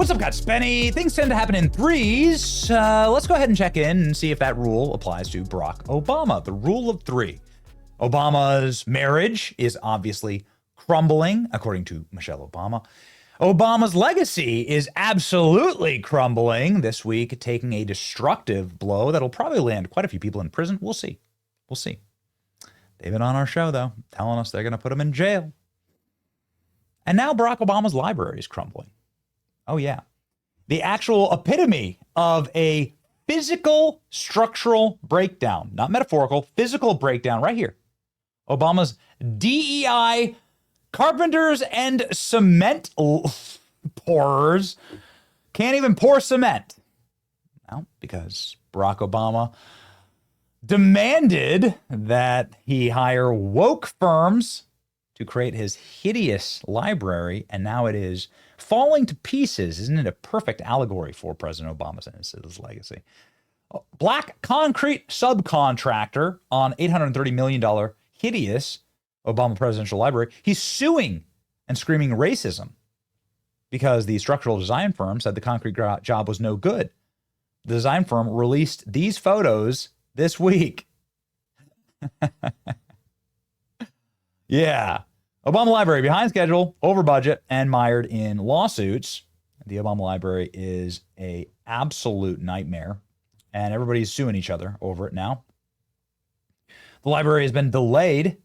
What's up, guys? Benny. Things tend to happen in threes. Let's go ahead and check in and see if that rule applies to Barack Obama. The rule of three. Obama's marriage is obviously crumbling, according to Michelle Obama. Obama's legacy is absolutely crumbling this week, taking a destructive blow that'll probably land quite a few people in prison. We'll see. We'll see. They've been on our show, though, telling us they're going to put him in jail. And now Barack Obama's library is crumbling. Oh, yeah. The actual epitome of a physical structural breakdown, not metaphorical, physical breakdown right here. Obama's DEI carpenters and cement pourers can't even pour cement. Well, because Barack Obama demanded that he hire woke firms to create his hideous library, and now it is falling to pieces. Isn't it a perfect allegory for President Obama's and his legacy? Black concrete subcontractor on $830 million hideous Obama presidential library. He's suing and screaming racism because the structural design firm said the concrete job was no good. The design firm released these photos this week. Yeah. Obama Library behind schedule, over budget, and mired in lawsuits. The Obama Library is an absolute nightmare, and everybody's suing each other over it now. The library has been delayed,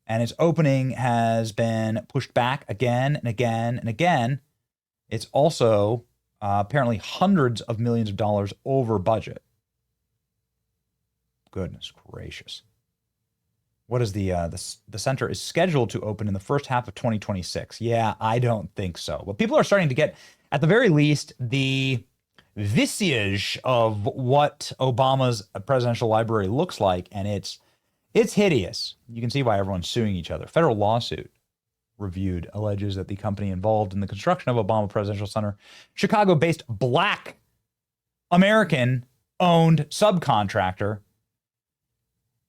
and its opening has been pushed back again and again and again. It's also apparently hundreds of millions of dollars over budget. Goodness gracious. What is the center is scheduled to open in the first half of 2026. Yeah, I don't think so. But people are starting to get, at the very least, the visage of what Obama's presidential library looks like, and it's hideous. You can see why everyone's suing each other. Federal lawsuit reviewed alleges that the company involved in the construction of Obama Presidential Center, Chicago-based Black American-owned subcontractor,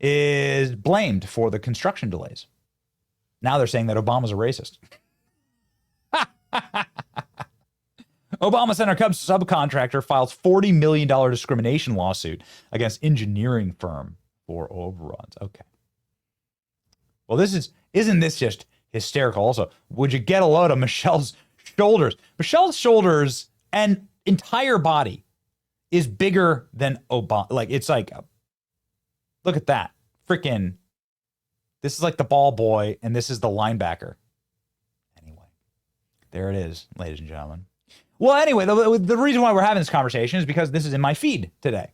is blamed for the construction delays. Now they're saying that Obama's a racist. Obama Center Cubs subcontractor files $40 million discrimination lawsuit against engineering firm for overruns. Okay. Well, isn't this just hysterical? Also, would you get a load of Michelle's shoulders? Michelle's shoulders and entire body is bigger than Obama. Like, it's like, look at that. Freaking, this is like the ball boy, and this is the linebacker. Anyway, there it is, ladies and gentlemen. Well, anyway, the reason why we're having this conversation is because this is in my feed today.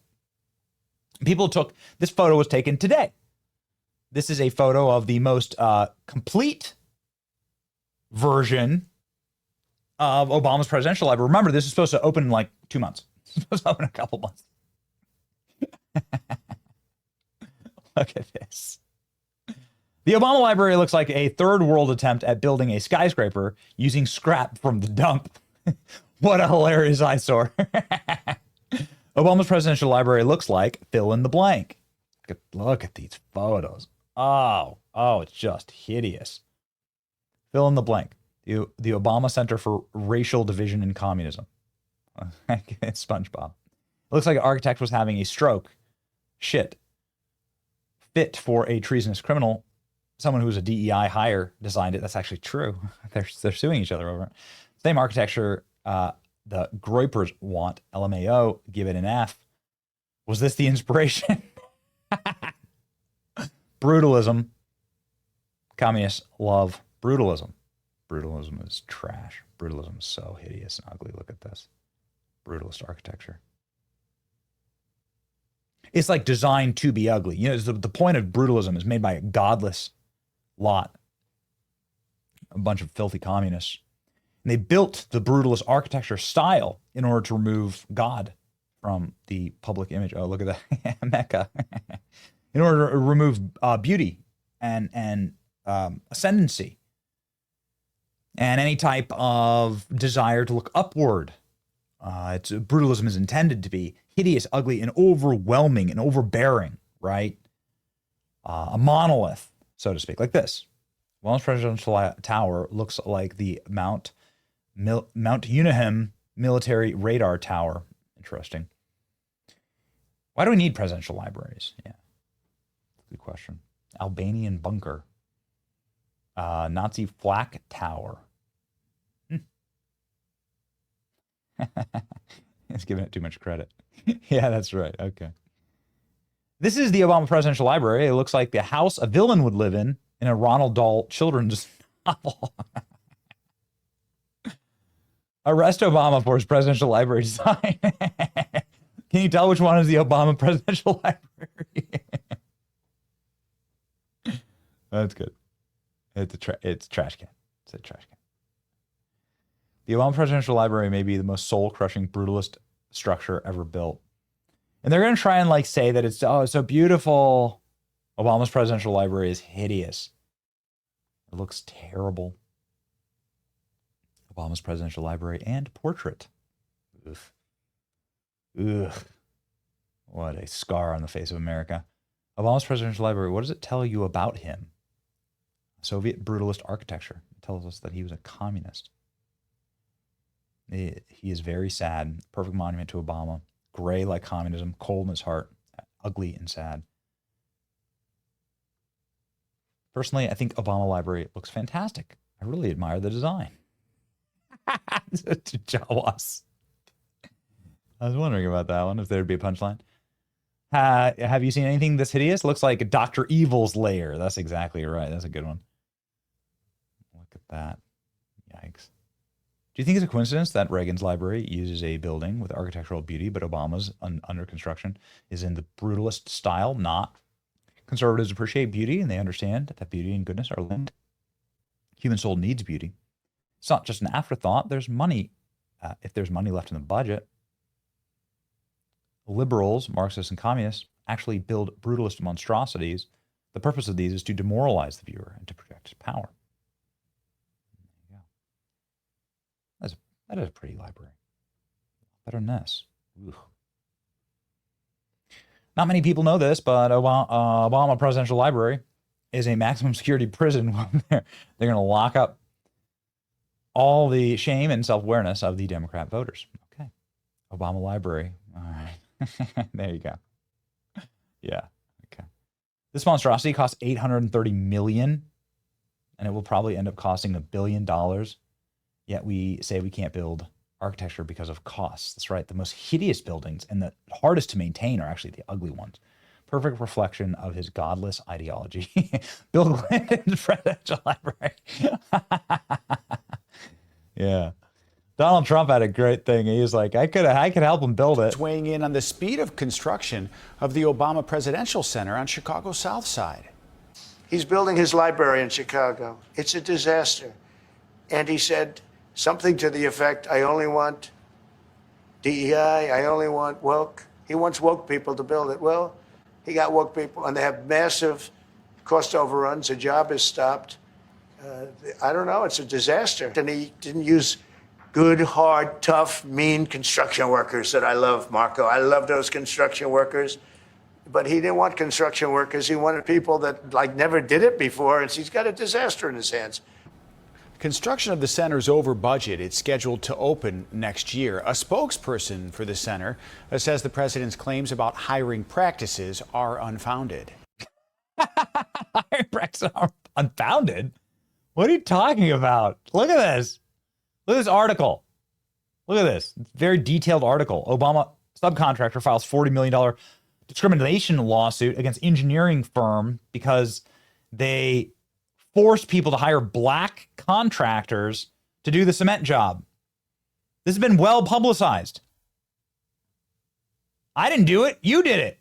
This photo was taken today. This is a photo of the most complete version of Obama's presidential library. Remember, this is supposed to open in like 2 months. It's supposed to open in a couple months. Look at this. The Obama Library looks like a third world attempt at building a skyscraper using scrap from the dump. What a hilarious eyesore. Obama's presidential library looks like fill in the blank. Look at these photos. Oh, it's just hideous. Fill in the blank. The Obama Center for Racial Division and Communism. It's SpongeBob. It looks like an architect was having a stroke. Shit. Fit for a treasonous criminal. Someone who's a DEI hire designed it. That's actually true. They're suing each other over it. Same architecture the Groypers want. LMAO, give it an F. Was this the inspiration? Brutalism. Communists love brutalism. Brutalism is trash. Brutalism is so hideous and ugly. Look at this. Brutalist architecture. It's like designed to be ugly. You know, the point of brutalism is made by a godless lot. A bunch of filthy communists. And they built the brutalist architecture style in order to remove God from the public image. Oh, look at that. Mecca. In order to remove beauty and ascendancy. And any type of desire to look upward. Brutalism is intended to be hideous, ugly, and overwhelming and overbearing, right? A monolith, so to speak, like this. Wellness Presidential Tower looks like the Mount Uniham military radar tower. Interesting. Why do we need presidential libraries? Yeah, good question. Albanian bunker. Nazi flak tower. It's giving it too much credit. Yeah, that's right. Okay. This is the Obama Presidential Library. It looks like the house a villain would live in a Ronald Dahl children's novel. Arrest Obama for his presidential library design. Can you tell which one is the Obama Presidential Library? That's good. It's a trash can. It's a trash can. The Obama Presidential Library may be the most soul-crushing brutalist structure ever built. And they're going to try and like say that it's so beautiful. Obama's Presidential Library is hideous. It looks terrible. Obama's Presidential Library and portrait. Oof. Ugh. What a scar on the face of America. Obama's Presidential Library, what does it tell you about him? Soviet brutalist architecture. It tells us that he was a communist. He is very sad. Perfect monument to Obama. Gray like communism, cold in his heart, ugly and sad. Personally, I think Obama Library looks fantastic. I really admire the design. Jawas. I was wondering about that one, if there'd be a punchline. Have you seen anything this hideous? Looks like Dr. Evil's lair. That's exactly right. That's a good one. Look at that. Yikes. Do you think it's a coincidence that Reagan's library uses a building with architectural beauty, but Obama's under construction is in the brutalist style? Not. Conservatives appreciate beauty, and they understand that beauty and goodness are linked. Human soul needs beauty. It's not just an afterthought. There's money. If there's money left in the budget, liberals, Marxists, and communists actually build brutalist monstrosities. The purpose of these is to demoralize the viewer and to project power. There you go. That is a pretty library. Better than this. Ugh. Not many people know this, but Obama Presidential Library is a maximum security prison. They're going to lock up all the shame and self-awareness of the Democrat voters. Okay. Obama Library. All right. There you go. Yeah. Okay. This monstrosity costs $830 million, and it will probably end up costing $1 billion. Yet we say we can't build architecture because of costs. That's right. The most hideous buildings and the hardest to maintain are actually the ugly ones. Perfect reflection of his godless ideology. Bill Clinton's Presidential Library. Yeah. Donald Trump had a great thing. He was like, I could help him build it. Weighing in on the speed of construction of the Obama Presidential Center on Chicago's South Side. He's building his library in Chicago. It's a disaster. And he said something to the effect, I only want DEI, I only want woke. He wants woke people to build it. Well, he got woke people, and they have massive cost overruns. The job is stopped. I don't know. It's a disaster. And he didn't use good, hard, tough, mean construction workers that I love, Marco. I love those construction workers. But he didn't want construction workers. He wanted people that, like, never did it before, and he's got a disaster in his hands. Construction of the center is over budget. It's scheduled to open next year. A spokesperson for the center says the president's claims about hiring practices are unfounded. Hiring practices are unfounded? What are you talking about? Look at this. Look at this article. Look at this. Very detailed article. Obama subcontractor files $40 million discrimination lawsuit against engineering firm because they forced people to hire black contractors to do the cement job. This has been well publicized. I didn't do it. You did it.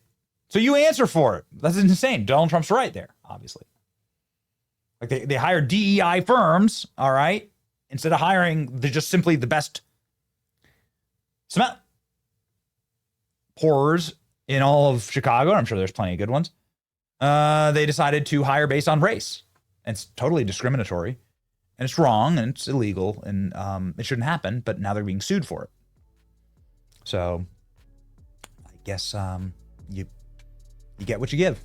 So you answer for it. That's insane. Donald Trump's right there, obviously. Like they hired DEI firms, all right, instead of hiring just simply the best cement pourers in all of Chicago. I'm sure there's plenty of good ones. They decided to hire based on race. And it's totally discriminatory, and it's wrong, and it's illegal, and it shouldn't happen, but now they're being sued for it. So I guess you get what you give.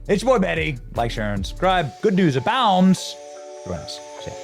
It's your boy Betty. Like, share, and subscribe. Good news abounds. Join us. See ya.